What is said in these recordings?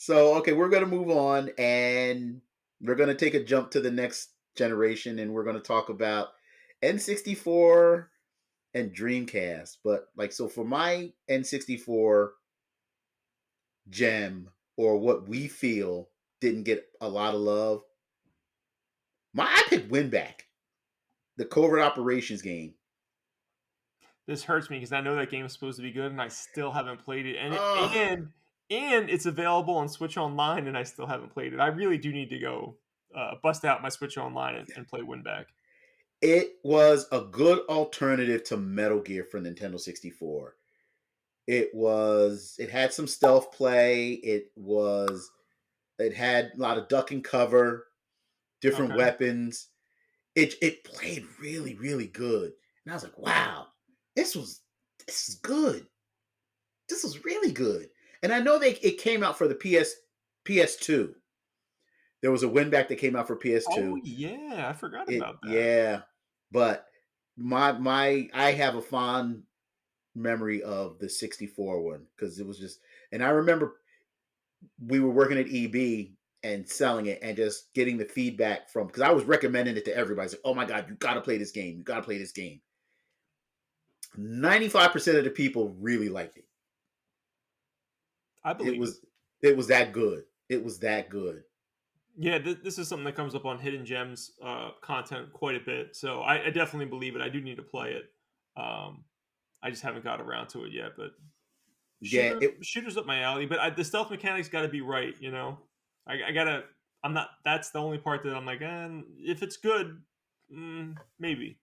So, okay, we're going to move on and we're going to take a jump to the next generation and we're going to talk about N64 and Dreamcast. But, like, so for my N64 gem or what we feel didn't get a lot of love, I picked Winback, the covert operations game. This hurts me because I know that game is supposed to be good, and I still haven't played it. Oh, And it's available on Switch Online, and I still haven't played it. I really do need to go bust out my Switch Online and play Winback. it was a good alternative to Metal Gear for Nintendo 64. It had some stealth play. It had a lot of duck and cover, different Okay. weapons. It played really, really good. And I was like, wow, this was this is good. This was really good. And I know it came out for the PS2. There was a win back that came out for Oh PS2. yeah, I forgot It about that. Yeah, but my I have a fond memory of the 64 one because it was just, and I remember we were working at EB and selling it and just getting the feedback from, because I was recommending it to everybody. It's like, oh my god, you got to play this game. You got to play this game. 95% of the people really liked it. I It believe it. was it was that good. It was that good. Yeah, this is something that comes up on Hidden Gems content quite a bit. So I definitely believe it. I do need to play it. Um, I just haven't got around to it yet. But Yeah, it shooters up my alley. But the stealth mechanics got to be right. You know, I gotta. I'm not. That's the only part that I'm like, if it's good, maybe.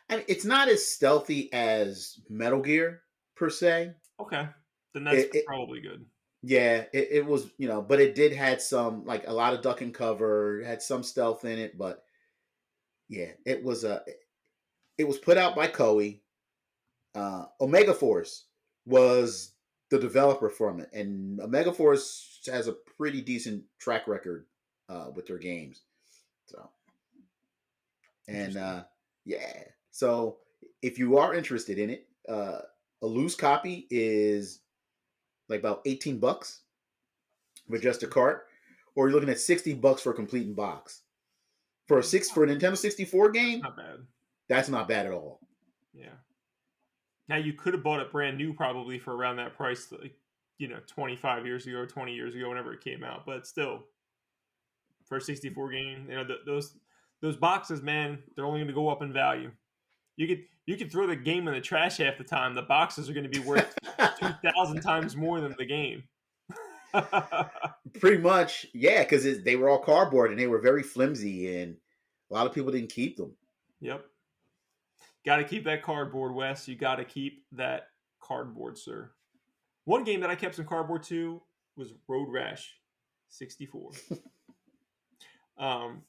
I mean, it's not as stealthy as Metal Gear per se. Okay, then that's It probably good. Yeah, it was, but it did had some, like, a lot of duck and cover, it had some stealth in it, but yeah, it was put out by Koei. Omega Force was the developer from it, and Omega Force has a pretty decent track record with their games. So, and Interesting. yeah, so if you are interested in it, a loose copy is like about $18 for just a cart, or you're looking at $60 for a complete box. For a Nintendo 64 That's game, not bad. that's not bad at all. Yeah. Now you could have bought it brand new probably for around that price, like 25 years ago or 20 years ago, whenever it came out. But still, for a 64 game, those boxes, man, they're only going to go up in value. You could throw the game in the trash half the time. The boxes are going to be worth 2,000 times more than the game. Pretty much, yeah, because they were all cardboard and they were very flimsy, and a lot of people didn't keep them. Yep. Got to keep that cardboard, Wes. You got to keep that cardboard, sir. One game that I kept some cardboard too was Road Rash 64. Um,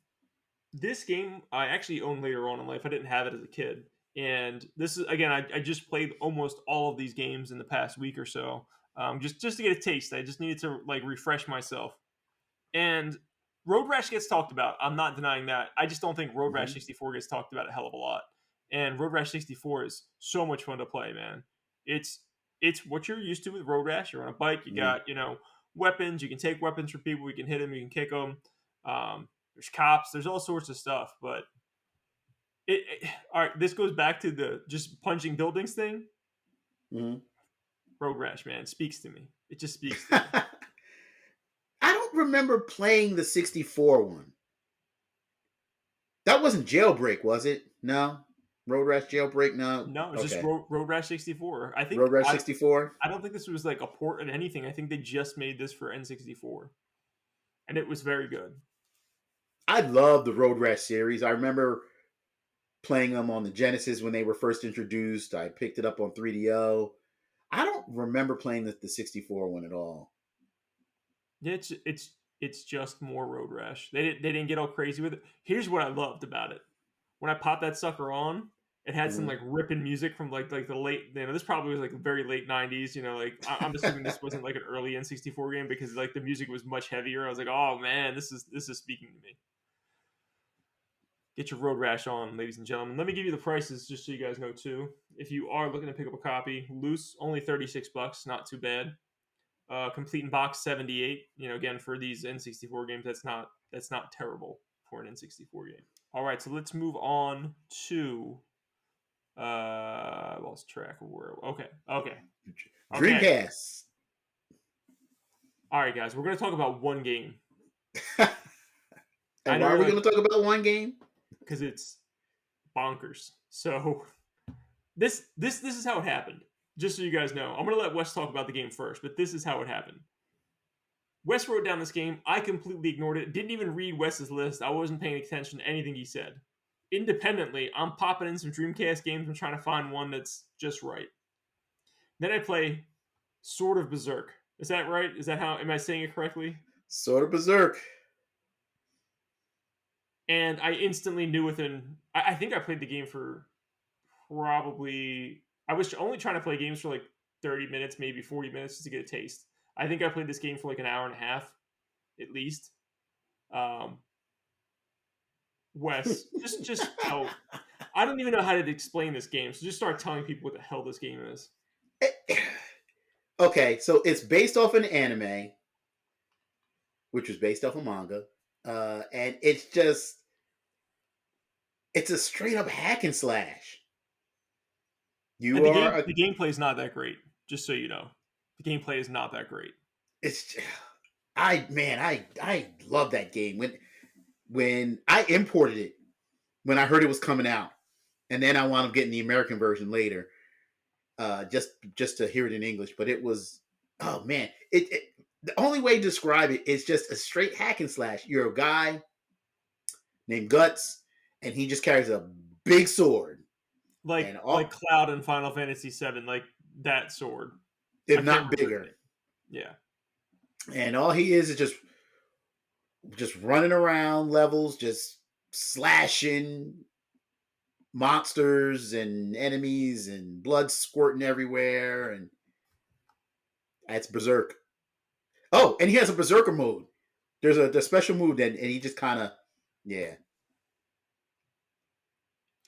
this game I actually owned later on in life. I didn't have it as a kid. And this is, again, I just played almost all of these games in the past week or so, just to get a taste. I just needed to like refresh myself. And Road Rash gets talked about. I'm not denying that. I just don't think Road Rash Hmm. 64 gets talked about a hell of a lot. And Road Rash 64 is so much fun to play, man. It's what you're used to with Road Rash. You're on a bike. You Hmm. got weapons. You can take weapons from people. You can hit them. You can kick them. There's cops. There's all sorts of stuff. But all right. This goes back to the just punching buildings thing. Hmm. Road Rash, man, it speaks to me. It just speaks to me. I don't remember playing the 64 one. That wasn't Jailbreak, was it? No. Road Rash Jailbreak? No. No, it's just Okay. Road Rash 64. I Road think Rash I 64. I don't think this was like a port of anything. I think they just made this for N64, and it was very good. I love the Road Rash series. I remember playing them on the Genesis when they were first introduced. I picked it up on 3DO. I don't remember playing the 64 one at all. Yeah, it's just more Road Rash. They didn't get all crazy with it. Here's what I loved about it. When I popped that sucker on, it had some Mhm. like ripping music from like the late. This probably was like very late '90s. Like I'm assuming this wasn't like an early N64 game because like the music was much heavier. I was like, oh man, this is speaking to me. Get your Road Rash on, ladies and gentlemen. Let me give you the prices just so you guys know too. If you are looking to pick up a copy, loose only $36, not too bad. complete in box 78. You know, again for these N64 games, that's not terrible for an N64 game. All right, so let's move on to I lost track of where. Okay. Dreamcast. All right, guys, we're gonna talk about one game. I And know why are you're we like going to talk about one game? because it's bonkers. So this is how it happened. Just so you guys know, I'm gonna let Wes talk about the game first, but this is how it happened. Wes wrote down this game. I completely ignored it. Didn't even read Wes's list. I wasn't paying attention to anything he said. Independently, I'm popping in some Dreamcast games. I'm trying to find one that's just right. Then I play Sword of Berserk. Is that right? Is that how? Am I saying it correctly? Sort of Berserk. And I instantly knew within. I think I played the game for probably. I was only trying to play games for like 30 minutes, maybe 40 minutes, just to get a taste. I think I played this game for like an hour and a half, at least. Um, Wes, just tell. I don't even know how to explain this game, so just start telling people what the hell this game is. Okay, so it's based off an anime, which was based off a manga, and it's a straight up hack and slash. And You are a the gameplay is not that great. Just so you know, the gameplay is not that great. it's I love that game when I imported it when I heard it was coming out, and then I wound up getting the American version later, just to hear it in English. But it was oh man, it the only way to describe it is just a straight hack and slash. You're a guy named Guts, and he just carries a big sword, and Like all Cloud in Final Fantasy VII, like that sword. I if can't not remember his bigger, name. Yeah. and all he is just running around levels, just slashing monsters and enemies and blood squirting everywhere, and that's Berserk. Oh, and he has a Berserker mode. There's a special move that, and he just kind of, yeah.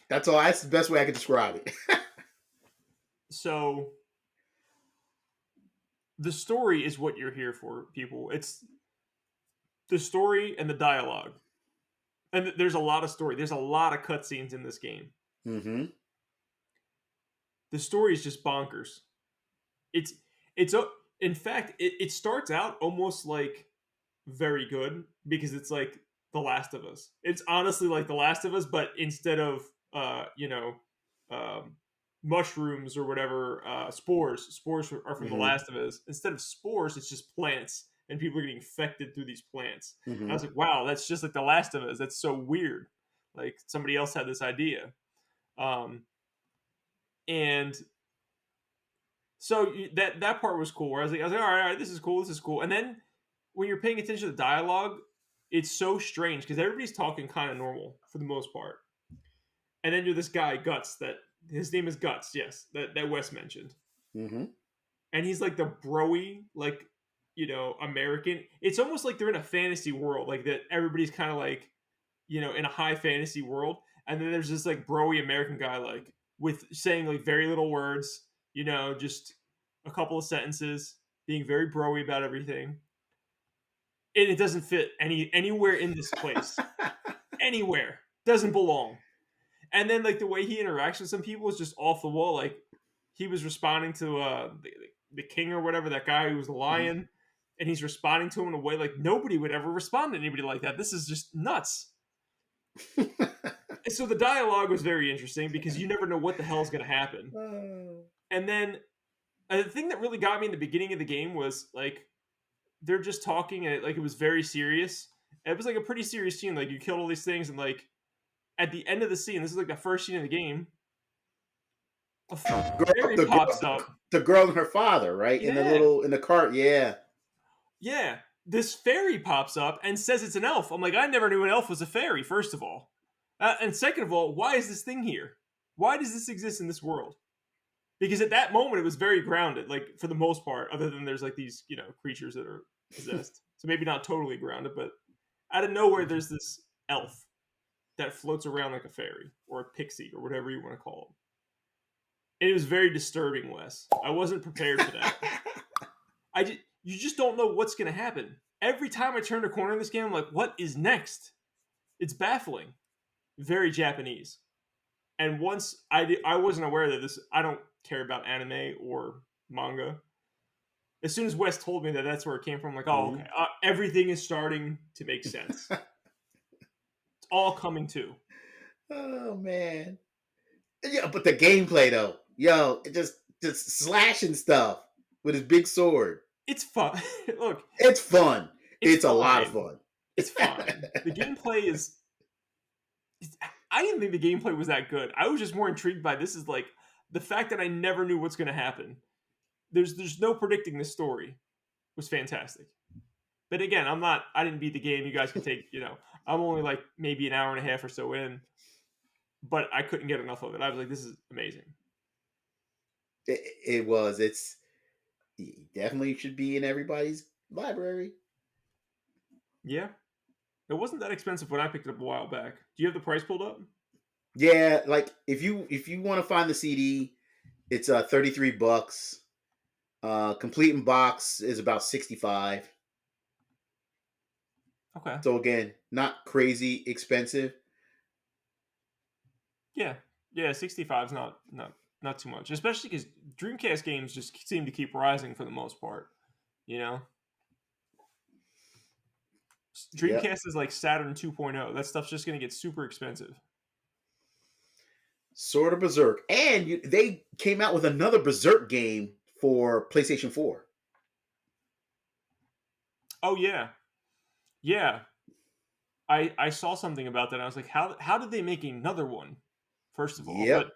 That's all. That's the best way I could describe it. So the story is what you're here for, people. It's the story and the dialogue. And there's a lot of story. There's a lot of cutscenes in this game. Mm-hmm. The story is just bonkers. It's it's in fact it starts out almost like very good because it's like The Last of Us. It's honestly like The Last of Us, but instead of um, mushrooms or whatever, spores are from The Mm-hmm. Last of Us. Instead of spores, it's just plants, and people are getting infected through these plants. And I Mm-hmm. was like, wow, that's just like The Last of Us. That's so weird. Like somebody else had this idea, um, and so that part was cool. Where I was like, all right, this is cool. And then when you're paying attention to the dialogue, it's so strange because everybody's talking kind of normal for the most part. And then you're this guy Guts, that his name is Guts, yes, that Wes mentioned, Mm-hmm. and he's like the broy, like American. It's almost like they're in a fantasy world, like that everybody's kind of like in a high fantasy world, and then there's this like broy American guy like with saying like very little words, just a couple of sentences, being very broy about everything. And it doesn't fit anywhere in this place. Anywhere. Doesn't belong. And then like the way he interacts with some people is just off the wall. Like he was responding to the king or whatever, that guy who was the lion, and he's responding to him in a way like nobody would ever respond to anybody like that. This is just nuts. And so the dialogue was very interesting because you never know what the hell is going to happen. And then the thing that really got me in the beginning of the game was like they're just talking, and it was very serious. It was like a pretty serious scene. Like you killed all these things, and like at the end of the scene, this is like the first scene of the game. A fairy pops up. The girl and her father, right? Yeah, In the cart, yeah. yeah. This fairy pops up and says it's an elf. I'm like, I never knew an elf was a fairy. First of all, and second of all, why is this thing here? Why does this exist in this world? Because at that moment, it was very grounded, like for the most part. Other than there's like these creatures that are possessed, so maybe not totally grounded, but out of nowhere, there's this elf that floats around like a fairy or a pixie or whatever you want to call it. It was very disturbing, Wes. I wasn't prepared for that. you just don't know what's going to happen. Every time I turn a corner in this game, I'm like, what is next? It's baffling. Very Japanese. And once I wasn't aware that this, I don't care about anime or manga. As soon as Wes told me that that's where it came from, I'm like, oh, okay, Mhm. everything is starting to make sense. It's all coming to. Oh man. Yeah, but the gameplay though, yo, it just slashing stuff with his big sword. It's fun. Look, It's fun. it's It's a lot of fine. fun. It's fine. The gameplay is. I didn't think the gameplay was that good. I was just more intrigued by this. Is like the fact that I never knew what's going to happen. There's no predicting this story. Was fantastic. But again, I didn't beat the game. You guys can take. I'm only like maybe an hour and a half or so in, but I couldn't get enough of it. I was like, this is amazing. It was. It definitely should be in everybody's library. Yeah, it wasn't that expensive when I picked it up a while back. Do you have the price pulled up? Yeah, like if you want to find the CD, it's $33. Complete in box is about 65. Okay. So again, not crazy expensive. Yeah, yeah, 65 is not too much, especially because Dreamcast games just seem to keep rising for the most part. You know, Yep. Dreamcast is like Saturn 2.0. That stuff's just gonna get super expensive. Sort of Berserk. And they came out with another Berserk game for PlayStation 4. Oh yeah, yeah. I saw something about that. I was like, how did they make another one? First of all, but Yep,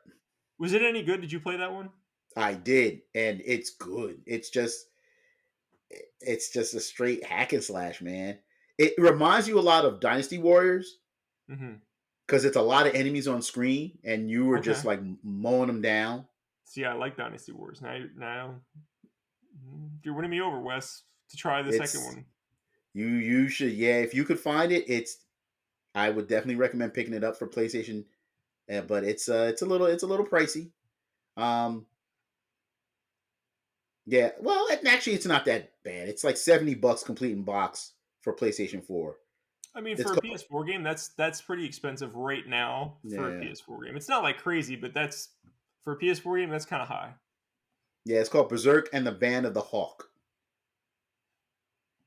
was it any good? Did you play that one? I did. And it's good. It's just a straight hack and slash, man. It reminds you a lot of Dynasty Warriors Mm-hmm. because it's a lot of enemies on screen and you were just Okay. like mowing them down. See, I like Dynasty Wars. Now you're winning me over, Wes, to try the second It's one. you should, yeah, if you could find it, I would definitely recommend picking it up for PlayStation. But it's a little pricey. Um, yeah, well, actually, it's not that bad. It's like $70 complete in box for PlayStation 4. I mean, It's for a called PS4 game, that's pretty expensive right now for a yeah, PS4 game. It's not like crazy, but that's for a PS4 game, that's kind of high. yeah. It's called Berserk and the Band of the Hawk.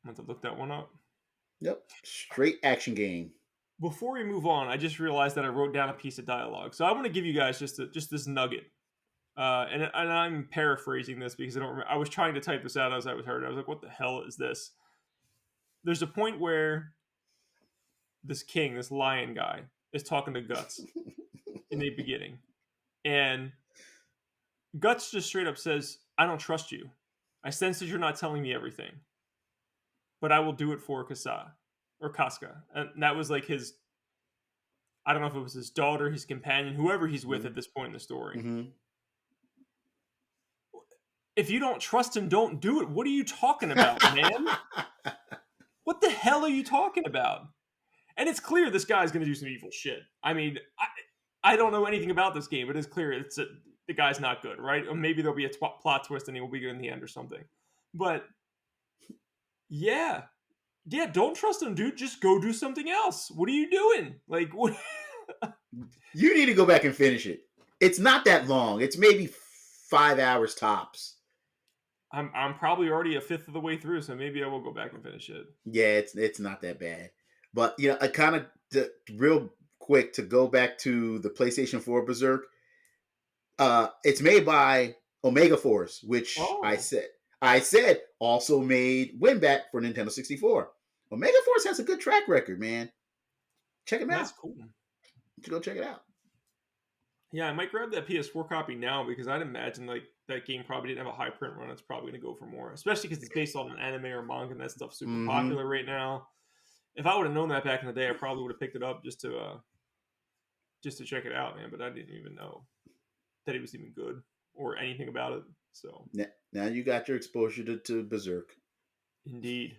I'm going to look that one up. Yep, straight action game. Before we move on, I just realized that I wrote down a piece of dialogue, so I want to give you guys just this nugget. And I'm paraphrasing this because I don't remember. I was trying to type this out as I was heard. I was like, "What the hell is this?" There's a point where this king, this lion guy, is talking to Guts in the beginning, and Guts just straight up says, "I don't trust you. I sense that you're not telling me everything, but I will do it for Kasa or Casca." And that was like his. I don't know if it was his daughter, his companion, whoever he's with at this point in the story. Mm-hmm. If you don't trust him, don't do it. What are you talking about, man? What the hell are you talking about? And it's clear this guy's going to do some evil shit. I mean, I don't know anything about this game, but it's clear the guy's not good, right? Or maybe there'll be a plot twist and he will be good in the end or something. But yeah, yeah, don't trust him, dude. Just go do something else. What are you doing? Like, what? You need to go back and finish it. It's not that long. It's maybe 5 hours tops. I'm probably already a fifth of the way through, so maybe I will go back and finish it. Yeah, it's not that bad. But I kind of real quick to go back to the PlayStation 4 Berserk. It's made by Omega Force, which I Oh, said also made Winback for Nintendo 64. Omega Force has a good track record, man. Check him that's out. cool. You should go check it out. Yeah, I might grab that PS4 copy now because I'd imagine like that game probably didn't have a high print run. It's probably going to go for more, especially because it's based on an anime or manga and that stuff's super Mm-hmm. popular right now. If I would have known that back in the day, I probably would have picked it up just to check it out, man. But I didn't even know that it was even good or anything about it. So Now you got your exposure to Berserk. indeed.